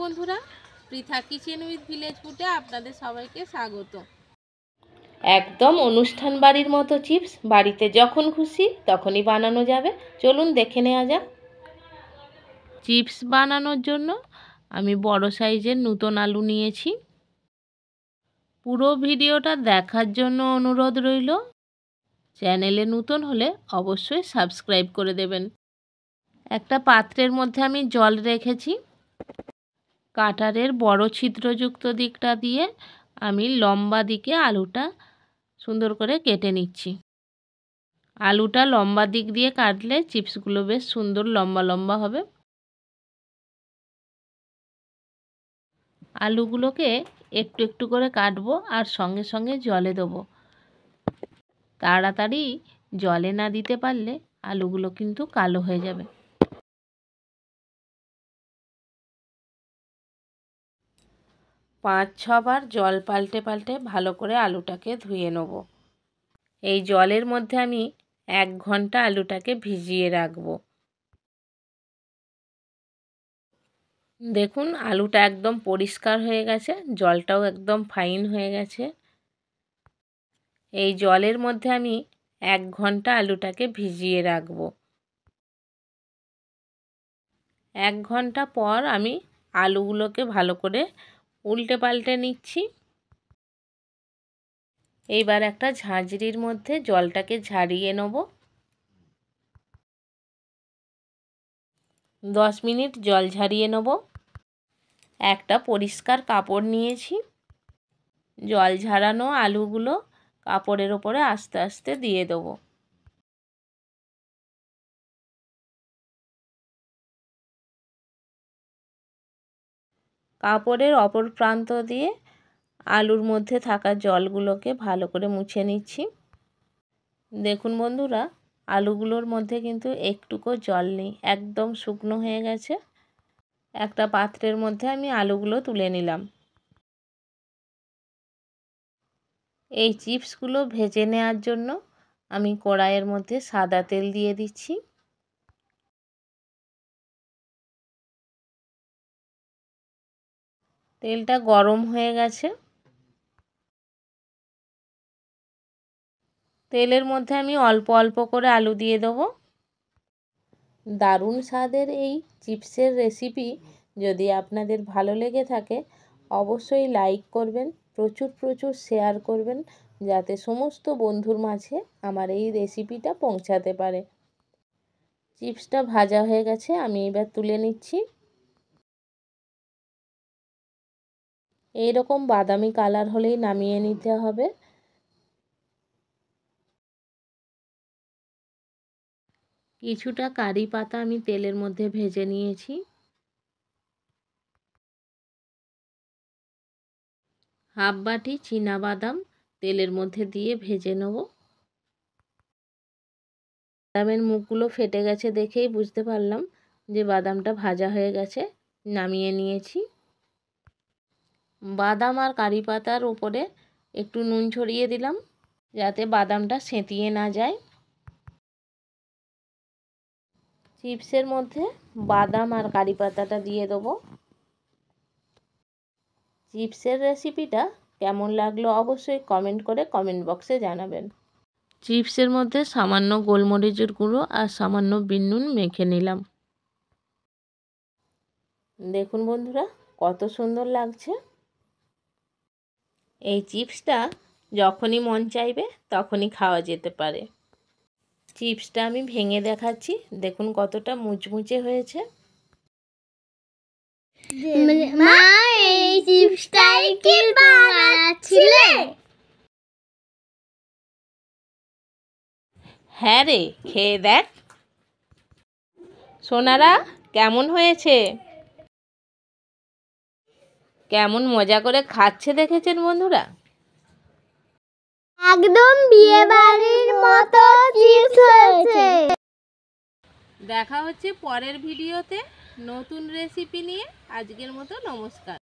বন্ধুরা, Pritha kitchen with village ফুডে আপনাদের সবাইকে স্বাগত। একদম অনুষ্ঠান বাড়ির মতো চিপস বাড়িতে যখন খুশি তখনই বানানো যাবে। চলুন দেখে নেওয়া যাক। চিপস বানানোর জন্য আমি বড় সাইজের নতুন আলু নিয়েছি। পুরো ভিডিওটা দেখার জন্য অনুরোধ রইল। চ্যানেলে নতুন হলে অবশ্যই সাবস্ক্রাইব করে দেবেন। একটা পাত্রের মধ্যে আমি জল রেখেছি। কাটারের বড় ছিদ্রযুক্ত দিকটা দিয়ে আমি লম্বা দিকে আলুটা সুন্দর করে কেটে নিচ্ছি। আলুটা লম্বা দিক দিয়ে কাটলে চিপসগুলো বেশ সুন্দর লম্বা লম্বা হবে। আলুগুলোকে একটু একটু করে কাটবো আর সঙ্গে সঙ্গে জলে দেবো। তাড়াতাড়ি জলে না দিতে পারলে আলুগুলো কিন্তু কালো হয়ে যাবে। 5-6 বার জল পাল্টে পাল্টে ভালো করে আলুটাকে ধুয়ে নেব। এই জলের মধ্যে আমি 1 ঘন্টা আলুটাকে ভিজিয়ে রাখবো। দেখুন আলুটা একদম পরিষ্কার হয়ে গেছে, জলটাও একদম ফাইন হয়ে গেছে। এই জলের মধ্যে আমি 1 ঘন্টা আলুটাকে ভিজিয়ে রাখবো। 1 ঘন্টা পর আমি আলুগুলোকে ভালো করে উল্টে পাল্টে নিচ্ছি। এইবার একটা ঝাঁঝরির মধ্যে জলটাকে ঝারিয়ে নেব। 10 মিনিট জল ঝারিয়ে নেব। একটা পরিষ্কার কাপড় নিয়েছি। জল ঝরানো আলুগুলো কাপড়ের ওপরে আস্তে আস্তে দিয়ে দেব। কাপড়ের অপর প্রান্ত দিয়ে আলুর মধ্যে থাকা জলগুলোকে ভালো করে মুছে নিচ্ছি। দেখুন বন্ধুরা, আলুগুলোর মধ্যে কিন্তু একটুকু জল নেই, একদম শুকনো হয়ে গেছে। একটা পাত্রের মধ্যে আমি আলুগুলো তুলে নিলাম। এই চিপসগুলো ভেজে নেওয়ার জন্য আমি কড়াইয়ের মধ্যে সাদা তেল দিয়ে দিচ্ছি। তেলটা গরম হয়ে গেছে। তেলের মধ্যে আমি অল্প অল্প করে আলু দিয়ে দেবো। দারুণ স্বাদের এই চিপসের রেসিপি যদি আপনাদের ভালো লেগে থাকে অবশ্যই লাইক করবেন, প্রচুর প্রচুর শেয়ার করবেন, যাতে সমস্ত বন্ধুর মাঝে আমার এই রেসিপিটা পৌঁছাতে পারে। চিপসটা ভাজা হয়ে গেছে, আমি এবার তুলে নিচ্ছি। এইরকম বাদামি কালার হলেই নামিয়ে নিতে হবে। কিছুটা কারি পাতা আমি তেলের মধ্যে ভেজে নিয়েছি। হাফ বাটি চীনাবাদাম তেলের মধ্যে দিয়ে ভেজে নেব। বাদামের মুখগুলো ফেটে গেছে দেখেই বুঝতে পারলাম যে বাদামটা ভাজা হয়ে গেছে। নামিয়ে নিয়েছি। বাদাম আর কারি পাতার উপরে একটু নুন ছড়িয়ে দিলাম যাতে বাদামটা সেঁতিয়ে না যায়। চিপসের মধ্যে বাদাম আর কারি পাতাটা দিয়ে দেবো। চিপসের রেসিপিটা কেমন লাগলো অবশ্যই কমেন্ট করে কমেন্ট বক্সে জানাবেন। চিপসের মধ্যে সামান্য গোলমরিচের গুঁড়ো আর সামান্য বিট নুন মেখে নিলাম। দেখুন বন্ধুরা কত সুন্দর লাগছে। এই চিপসটা যখনই মন চাইবে তখনই খাওয়া যেতে পারে। চিপসটা আমি ভেঙে দেখাচ্ছি, দেখুন কতটা মুচমুচে হয়েছে। মা এই চিপসটাই কি বানাচ্ছিলে? হ্যাঁ রে, খেয়ে দেখ। সোনারা কেমন হয়েছে? কেমন মজা করে খাচ্ছে দেখেছেন বন্ধুরা? একদম বিয়ে বাড়ির মতো চিপস হয়েছে। দেখা হচ্ছে পরের ভিডিওতে নতুন রেসিপি নিয়ে। আজকের মতো নমস্কার।